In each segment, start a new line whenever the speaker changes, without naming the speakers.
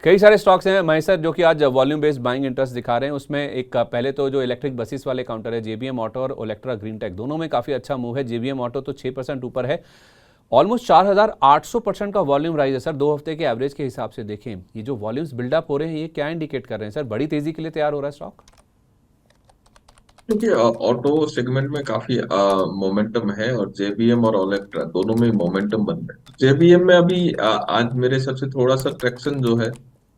कई सारे स्टॉक्स हैं महेश सर जो कि आज वॉल्यूम बेस्ड बाइंग इंटरेस्ट दिखा रहे हैं। उसमें एक पहले तो जो इलेक्ट्रिक बसेस वाले काउंटर है जेबीएम ऑटो और ओलेक्ट्रा ग्रीन टेक, दोनों में काफ़ी अच्छा मूव है। जेबीएम ऑटो तो 6% ऊपर है, ऑलमोस्ट 4,800% का वॉल्यूम राइज है सर। 2 हफ्ते के एवरेज के हिसाब से देखें, ये जो वॉल्यूम्स बिल्डअप हो रहे हैं ये क्या इंडिकेट कर रहे हैं सर? बड़ी तेजी के लिए तैयार हो रहा है स्टॉक?
क्योंकि ऑटो सेगमेंट में काफी मोमेंटम है और जेबीएम और ओलेक्ट्रा दोनों में मोमेंटम बन रहा है। जेबीएम में अभी आज मेरे हिसाब से थोड़ा सा ट्रैक्शन जो है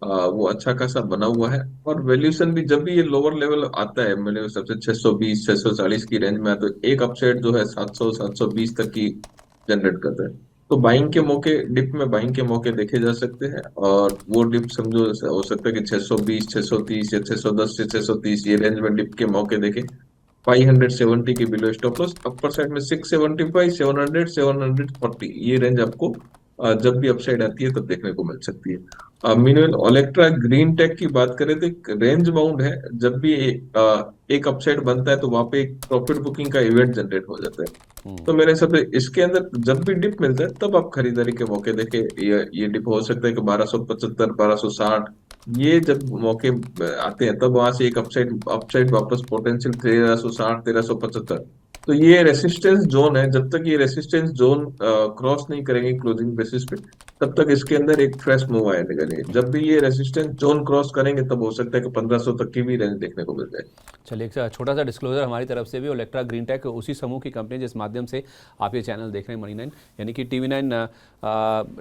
वो अच्छा खासा बना हुआ है। और वैल्यूएशन भी जब भी ये लोअर लेवल आता है मेरे हिसाब से 620 640 की रेंज में आता है, तो एक अपसाइड जो है 700 720 तक की जनरेट करता है। तो बाइंग के मौके, डिप में बाइंग के मौके देखे जा सकते हैं। और वो डिप समझो हो सकता है कि 620 630 या 610 से 630 ये रेंज में डिप के मौके देखे। 570 के below stop loss, upper side में 675 700 740 ये रेंज आपको जब भी अपसाइड आती है तब देखने को मिल सकती है। मीनवेल ओलेक्ट्रा ग्रीन टेक की बात करें तो एक रेंज बाउंड है। जब भी एक अपसाइड बनता है तो वहां पे एक प्रॉफिट बुकिंग का इवेंट जनरेट हो जाता है। तो मेरे हिसाब से इसके अंदर जब भी डिप मिलता है तब आप खरीदारी के मौके देखे। ये डिप हो सकता है कि 1275 1260, ये जब मौके आते हैं तब वहां से एक अपसाइड अपसाइड वापस पोटेंशियल 1360 1375। तो ये रेसिस्टेंस जोन है, जब तक ये रेसिस्टेंस जोन क्रॉस नहीं करेंगे क्लोजिंग बेसिस पे तब तक इसके अंदर एक फ्रेश मूव आएगा नहीं। जब भी ये रेसिस्टेंस जोन क्रॉस करेंगे तब हो सकता है कि 1500 तक की भी रेंज देखने को मिल जाए।
चलिए, एक छोटा सा डिस्क्लोजर हमारी तरफ से भी, ओलेक्ट्रा ग्रीन टेक उसी समूह की कंपनी जिस माध्यम से आप ये चैनल देख रहे हैं मनी 9, यानी कि टीवी 9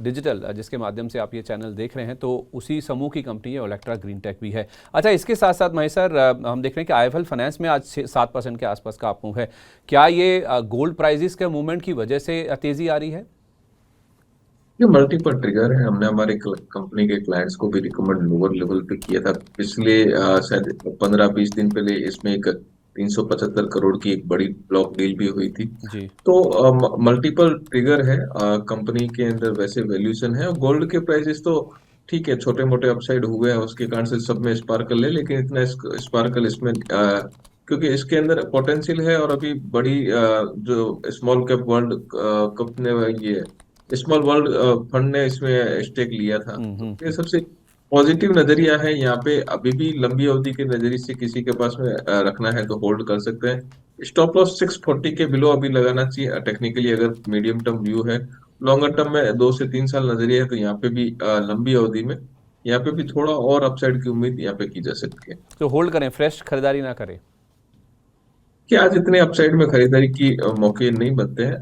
डिजिटल, जिसके माध्यम से आप ये चैनल देख रहे हैं, तो उसी समूह की कंपनी है ओलेक्ट्रा ग्रीन टेक भी है। अच्छा, इसके साथ साथ महेश सर हम देख रहे हैं कि आईएफएल फाइनेंस में आज 7% के आसपास का आप मूव है। क्या ये गोल्ड प्राइजेस के मूवमेंट की वजह से तेजी आ रही है?
ये मल्टीपल ट्रिगर है। हमने हमारे कंपनी के क्लाइंट्स को भी रिकमेंड लोअर लेवल पे किया था पिछले शायद 15-20 दिन पहले। इसमें एक 375 करोड़ की एक बड़ी ब्लॉक डील भी हुई थी।
जी।
तो मल्टीपल ट्रिगर है कंपनी के अंदर। वैसे वैल्यूएशन है गोल्ड के प्राइसेस तो ठीक है, छोटे मोटे अपसाइड हुए हैं उसके कारण से सब में स्पार्कल है, लेकिन इतना स्पार्कल इसमें क्योंकि इसके अंदर पोटेंशियल है। और अभी बड़ी जो स्मॉल कैप वर्ल्ड कप ने ये स्मॉल वर्ल्ड फंड ने इसमें स्टेक लिया था, तो
हम्म।
ये सबसे पॉजिटिव नजरिया है यहाँ पे। अभी भी लंबी अवधि के नजरिए से किसी के पास में रखना है तो होल्ड कर सकते हैं। स्टॉप लॉस 640 के बिलो अभी लगाना चाहिए टेक्निकली, अगर मीडियम टर्म व्यू है। लॉन्गर टर्म में 2 से 3 साल नजरिया है तो यहाँ पे भी लंबी अवधि में यहाँ पे भी थोड़ा और अपसाइड की उम्मीद यहाँ पे की जा सकती है।
तो होल्ड करें, फ्रेश खरीदारी ना करें?
कि आज इतने अपसाइड में खरीदारी की मौके नहीं बनते हैं।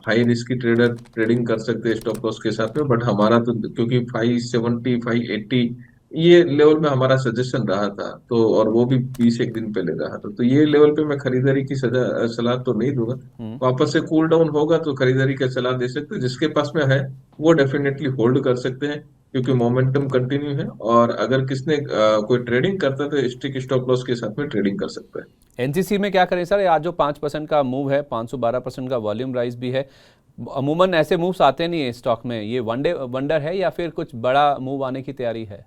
हाई रिस्क की ट्रेडर ट्रेडिंग कर सकते हैं स्टॉप लॉस के साथ में, बट हमारा तो क्योंकि 570 580 ये लेवल में हमारा सजेशन रहा था, तो और वो भी 20 एक दिन पहले रहा था, तो ये लेवल पे मैं खरीदारी की सलाह तो नहीं दूंगा।
हम्म।
वापस से कूल डाउन होगा तो खरीदारी की सलाह दे सकते हैं। जिसके पास में है वो डेफिनेटली होल्ड कर सकते हैं क्योंकि मोमेंटम कंटिन्यू है। और अगर किसने कोई ट्रेडिंग करता है तो स्टिक स्टॉप लॉस के साथ में ट्रेडिंग कर सकता है।
एनसीसी में क्या करें सर? आज जो 5% का मूव है, 512% का वॉल्यूम राइज भी है। अमूमन ऐसे मूव्स आते नहीं है स्टॉक में, ये वनडे वंडर है या फिर कुछ बड़ा मूव आने की तैयारी है?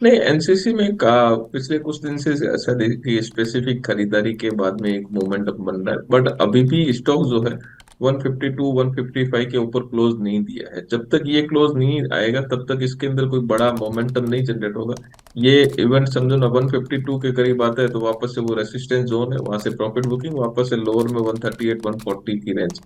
नहीं, एनसीसी में पिछले कुछ दिन से ऐसा देखिए स्पेसिफिक खरीदारी के बाद में एक मोमेंटम बन रहा है, बट अभी भी स्टॉक जो है 152 155 के ऊपर क्लोज नहीं दिया है। जब तक ये क्लोज नहीं आएगा तब तक इसके अंदर कोई बड़ा मोमेंटम नहीं जनरेट होगा। ये इवेंट समझो ना 152 के करीब आता है तो वापस से वो रेसिस्टेंस जोन है, वहां से प्रॉफिट बुकिंग, वापस से लोअर में 138 140 की रेंज।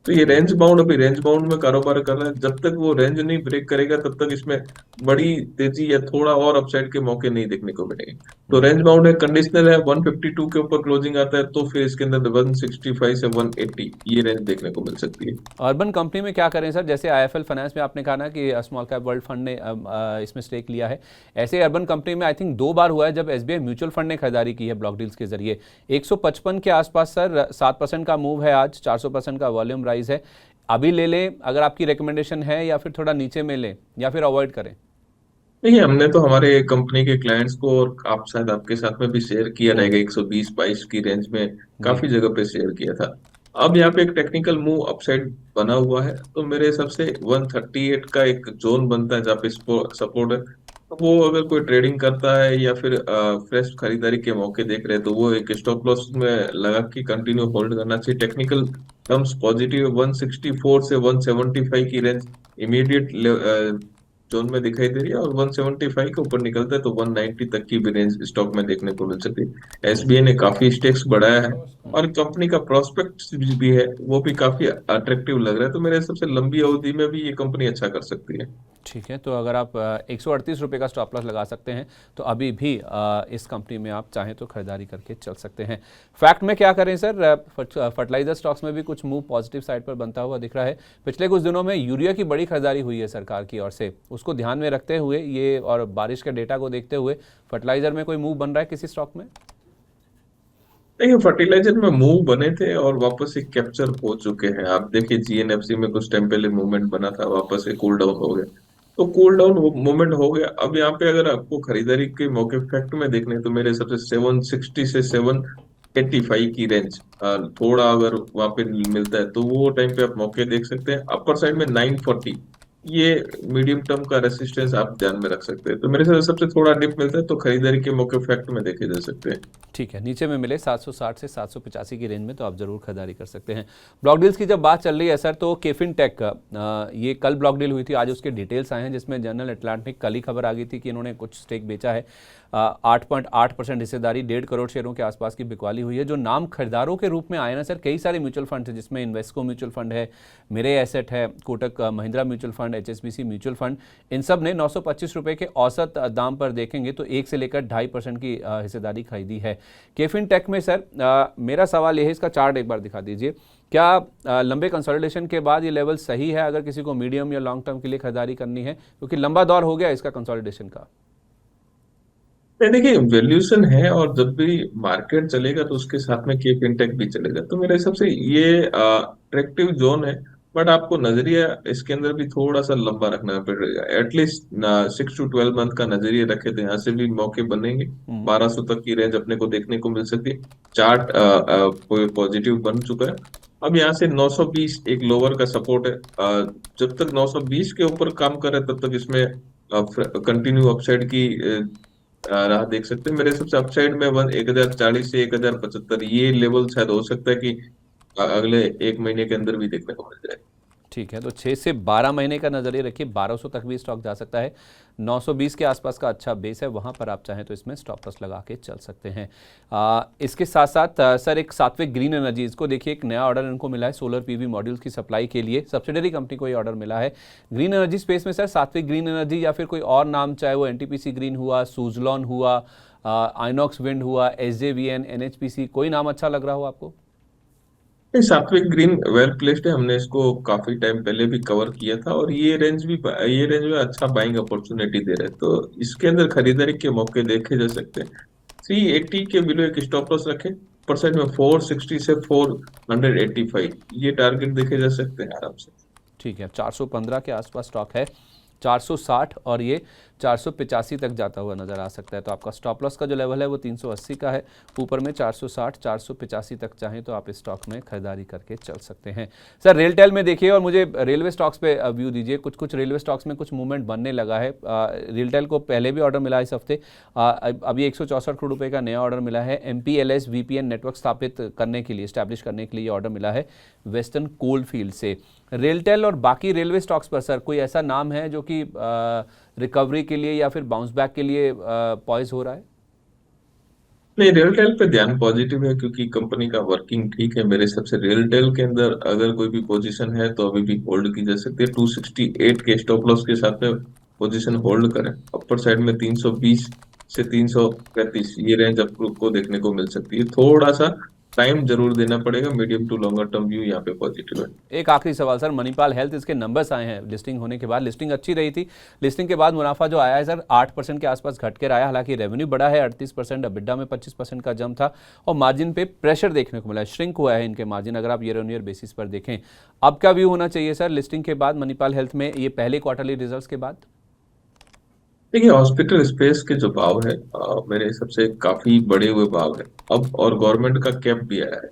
तो ये रेंज बाउंड, अभी रेंज बाउंड में कारोबार कर रहा है। जब तक वो रेंज नहीं ब्रेक करेगा तब तक इसमें बड़ी तेजी या थोड़ा और अपसाइड के मौके नहीं देखने को मिलेंगे। तो रेंज बाउंड है, कंडीशनल है, 152 के ऊपर क्लोजिंग आता है तो फिर इसके अंदर 165 से 180 ये रेंज देखने को मिल सकती है।
अर्बन कंपनी में क्या करें सर? जैसे आईएफएल फाइनेंस में आपने कहा ना कि स्मॉल कैप वर्ल्ड फंड ने इसमें स्टेक लिया है, ऐसे अर्बन कंपनी में आई थिंक 2 बार हुआ है जब एसबीआई म्यूचुअल फंड ने खरीदारी की है ब्लॉक डील्स के जरिए। 155 के आसपास सर 7% का मूव है आज, 400% का वॉल्यूम राइज है। अभी ले लें अगर आपकी रिकमेंडेशन है, या फिर थोड़ा नीचे में लें, या फिर अवॉइड करें?
नहीं, हमने तो हमारे कंपनी के क्लाइंट्स को और आप शायद आपके साथ में भी शेयर किया रहेगा 120-22 की रेंज में
जी।
काफी जगह पे शेयर किया था। अब यहाँ पे एक टेक्निकल मूव अपसाइड बना हुआ है तो मेरे हिसाब से 138 का एक जोन बनता है जहाँ पे सपोर्ट है। तो वो अगर कोई ट्रेडिंग करता है या फिर फ्रेश खरीदारी के मौके देख रहे हैं तो वो एक स्टॉप लॉस में लगा के कंटिन्यू होल्ड करना चाहिए। टेक्निकल टर्म्स पॉजिटिव 164 से 175 की रेंज इमीडिएट जोन में दिखाई दे रही है, और 175 के ऊपर निकलता है तो 190 तक की भी रेंज स्टॉक में देखने को मिल सकती है। एसबीआई ने काफी स्टेक्स बढ़ाया है, और कंपनी का प्रोस्पेक्ट भी है, वो भी काफी अट्रैक्टिव लग रहा है। तो मेरे हिसाब से लंबी अवधि में भी ये कंपनी अच्छा कर सकती है।
ठीक है, तो अगर आप 138 रुपये का स्टॉप लॉस लगा सकते हैं तो अभी भी इस कंपनी में आप चाहें तो खरीदारी करके चल सकते हैं। फैक्ट में क्या करें सर, फर्टिलाइजर स्टॉक्स में भी कुछ मूव पॉजिटिव साइड पर बनता हुआ दिख रहा है। पिछले कुछ दिनों में यूरिया की बड़ी खरीदारी हुई है सरकार की ओर से, उसको ध्यान में रखते हुए ये और बारिश के डेटा को देखते हुए फर्टिलाइजर में कोई मूव बन रहा है किसी स्टॉक में?
देखिए, फर्टिलाइजर में मूव बने थे और वापस से कैप्चर हो चुके हैं। आप देखिए, जीएनएफसी में कुछ टाइम पहले मूवमेंट बना था, वापस से कूल डाउन हो गया। तो कूल डाउन मूवमेंट हो गया। अब यहाँ पे अगर आपको खरीदारी के मौके फैक्ट में देखने हैं, तो मेरे हिसाब से 760 से 785 की रेंज, थोड़ा अगर वहां पे मिलता है तो वो टाइम पे आप मौके देख सकते हैं। अपर साइड में 940, ये मीडियम टर्म का रेसिस्टेंस आप ध्यान में रख सकते हैं। तो मेरे हिसाब से सबसे थोड़ा डिप मिलता है तो खरीदारी के मौके फैक्ट में देखे जा सकते हैं।
ठीक है, नीचे में मिले 760 से 785 की रेंज में तो आप जरूर खरीदारी कर सकते हैं। ब्लॉक डील्स की जब बात चल रही है सर, तो केफिन टेक ये कल ब्लॉक डील हुई थी, आज उसके डिटेल्स आए हैं, जिसमें जनरल अटलांटिक कल ही खबर आ गई थी कि इन्होंने कुछ स्टेक बेचा है। 8.8% हिस्सेदारी 1.5 करोड़ शेयरों के आसपास की बिकवाली हुई है। जो नाम खरीदारों के रूप में आए ना सर, कई सारे म्यूचुअल फंड है, जिसमें इन्वेस्को म्यूचुअल फंड है, मेरे एसेट है, Kotak Mahindra mutual fund, HSBC mutual fund, इन सब ने 925 रुपये के औसत दाम पर देखेंगे तो 1 से लेकर 2.5% की हिस्सेदारी खरीदी है केफिन टेक में। सर मेरा सवाल यह है, इसका चार्ट एक बार दिखा दीजिए। क्या लंबे कंसोलिडेशन के बाद ये लेवल सही है अगर किसी को मीडियम या लॉन्ग टर्म के लिए खरीदारी करनी है, क्योंकि लंबा दौर हो गया इसका कंसोलिडेशन का?
नहीं, देखिए, वैल्यूएशन है, और जब भी मार्केट चलेगा तो उसके साथ में के फिनटेक भी चलेगा। तो मेरे हिसाब से ये अट्रैक्टिव जोन है। बट आपको नजरिया इसके अंदर भी थोड़ा सा लंबा रखना पड़ेगा। एटलीस्ट 6 to 12 मंथ का नजरिया रखे तो यहाँ से भी मौके बनेंगे। 1200 तक की रेंज अपने को देखने को मिल सकती है। चार्ट पॉजिटिव बन चुका है। अब यहाँ से 920 एक लोअर का सपोर्ट है। जब तक 920 के ऊपर काम करे तब तक इसमें कंटिन्यू अपसाइड की राह देख सकते हैं। मेरे सबसे अपसाइड में 1040 से 1075 ये लेवल शायद हो सकता है कि अगले एक महीने के अंदर भी देखने को मिल जाए।
ठीक है, तो 6 से 12 महीने का नजरिए रखिए, 1200 तक भी स्टॉक जा सकता है। 920 के आसपास का अच्छा बेस है, वहां पर आप चाहें तो इसमें स्टॉप लॉस लगा के चल सकते हैं। इसके साथ साथ सर एक सात्विक ग्रीन एनर्जी, इसको देखिए, एक नया ऑर्डर इनको मिला है सोलर पीवी मॉड्यूल्स की सप्लाई के लिए, सब्सिडरी कंपनी को ये ऑर्डर मिला है। ग्रीन एनर्जी स्पेस में सर सात्विक ग्रीन एनर्जी या फिर कोई और नाम, चाहे वो एनटीपीसी ग्रीन हुआ, सुजलॉन हुआ, आइनॉक्स विंड हुआ, एसजेवीएन, एनएचपीसी, कोई नाम अच्छा लग रहा हो आपको?
ये सात्विक ग्रीन वेल प्लेस्ड है। हमने इसको काफी टाइम पहले भी कवर किया था, और ये रेंज में अच्छा बाइंग अपॉर्चुनिटी दे रहे हैं। तो इसके अंदर खरीदारी के मौके देखे जा सकते हैं। 380 के बिलो एक स्टॉप लॉस रखें। परसेंट में 460 से 485 ये टारगेट देखे जा सकते हैं आराम से।
ठीक है, 415 के आसपास स्टॉक है, 460 और ये 485 तक जाता हुआ नजर आ सकता है। तो आपका स्टॉप लॉस का जो लेवल है वो 380 का है, ऊपर में 460, 485 तक चाहें तो आप इस स्टॉक में खरीदारी करके चल सकते हैं। सर रेलटेल में देखिए, और मुझे रेलवे स्टॉक्स पे व्यू दीजिए। कुछ रेलवे स्टॉक्स में कुछ मूवमेंट बनने लगा है। रेलटेल को पहले भी ऑर्डर मिला इस हफ्ते, अभी 164 करोड़ रुपए का नया ऑर्डर मिला है। MPLS VPN नेटवर्क स्थापित करने के लिए, स्टैब्लिश करने के लिए ऑर्डर मिला है वेस्टर्न कोल फील्ड से। रेलटेल और बाकी रेलवे स्टॉक्स पर सर कोई ऐसा नाम है जो कि रिकवरी के लिए या फिर बाउंस बैक के लिए पॉइज हो रहा है?
नहीं, रियलटेल पे ध्यान पॉजिटिव है, क्योंकि कंपनी का वर्किंग ठीक है। मेरे हिसाब से रियलटेल के अंदर अगर कोई भी पोजीशन है तो अभी भी होल्ड की जा सकती है। 268 के स्टॉप लॉस के साथ में पोजीशन होल्ड करें। अपर साइड में 320 से 335 ये रेंज आपको देखने को मिल सकती है। थोड़ा सा टाइम जरूर देना पड़ेगा। Medium to longer term view यहाँ पे पॉजिटिव है।
एक आखिरी सवाल सर, मणिपाल हेल्थ, इसके नंबर्स आए हैं लिस्टिंग होने के बाद। लिस्टिंग अच्छी रही थी, लिस्टिंग के बाद मुनाफा जो आया है सर 8% के आसपास घट कर आया। हालांकि रेवेन्यू बढ़ा है 38%, अबिड्डा में 25% का जम था, और मार्जिन पे प्रेशर देखने को मिला है, श्रिंक हुआ है इनके मार्जिन, अगर आप ईयर ऑन ईयर बेसिस पर देखें। अब क्या व्यू होना चाहिए सर लिस्टिंग के बाद मणिपाल हेल्थ में, ये पहले क्वार्टरली रिजल्ट के बाद?
देखिए, हॉस्पिटल स्पेस के जो भाव है, मेरे हिसाब से काफी बढ़े हुए भाव है अब, और गवर्नमेंट का कैप भी आया है।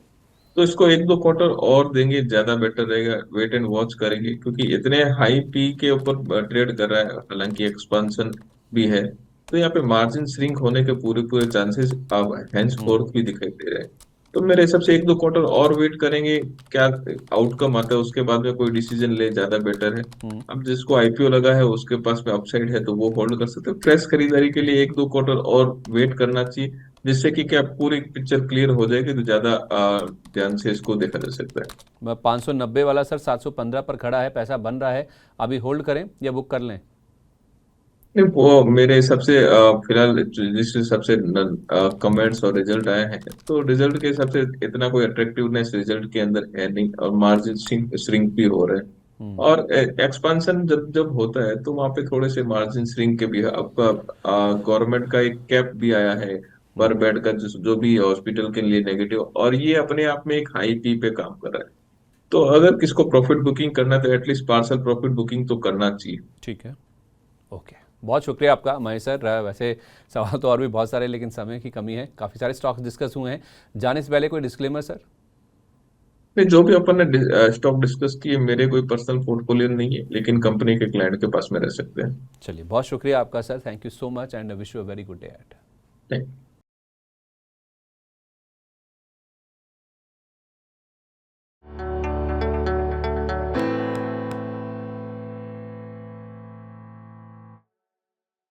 तो इसको 1-2 क्वार्टर और देंगे, ज्यादा बेटर रहेगा। वेट एंड वॉच करेंगे, क्योंकि इतने हाई पी के ऊपर ट्रेड कर रहा है, हालांकि एक्सपांशन भी है। तो यहाँ पे मार्जिन श्रिंक होने के पूरे पूरे चांसेस अब हेंस फोर्थ भी दिखाई दे रहे हैं। तो मेरे हिसाब से 1-2 क्वार्टर और वेट करेंगे, क्या आउटकम आता है उसके बाद में कोई डिसीजन ले, ज्यादा बेटर है। अब जिसको आईपीओ लगा है उसके पास में अपसाइड है तो वो होल्ड कर सकते हैं। फ्रेश खरीदारी के लिए 1-2 क्वार्टर और वेट करना चाहिए, जिससे कि क्या पूरी पिक्चर क्लियर हो जाएगी, तो ज्यादा ध्यान से इसको देखा जा सकता है।
590 वाला सर 715 पर खड़ा है, पैसा बन रहा है, अभी होल्ड करें या बुक कर लें?
नहीं, वो मेरे हिसाब से फिलहाल जिस हिसाब से कमेंट्स और रिजल्ट आए हैं, तो रिजल्ट के हिसाब से इतना कोई अट्रैक्टिवनेस रिजल्ट के अंदर है नहीं, और मार्जिन श्रिंक भी हो रहे हैं। और एक्सपांशन जब जब होता है तो वहां पे थोड़े से मार्जिन श्रिंक के भी है। आपका गवर्नमेंट का एक कैप भी आया है पर बेड का, जो भी हॉस्पिटल के लिए नेगेटिव, और ये अपने आप में एक हाई पी पे काम कर रहा है। तो अगर किसको प्रॉफिट बुकिंग करना है तो एटलीस्ट पार्सल प्रॉफिट बुकिंग तो करना चाहिए।
ठीक है, ओके। बहुत शुक्रिया आपका महेश सर। वैसे सवाल तो और भी बहुत सारे, लेकिन समय की कमी है, काफ़ी सारे स्टॉक्स डिस्कस हुए हैं। जाने से पहले कोई डिस्क्लेमर सर?
नहीं, जो भी अपन ने स्टॉक डिस्कस किए मेरे कोई पर्सनल पोर्टफोलियो नहीं है, लेकिन कंपनी के क्लाइंट के पास में रह सकते हैं।
चलिए, बहुत शुक्रिया आपका sir, thank you so much and wish you a very good day at.
नहीं।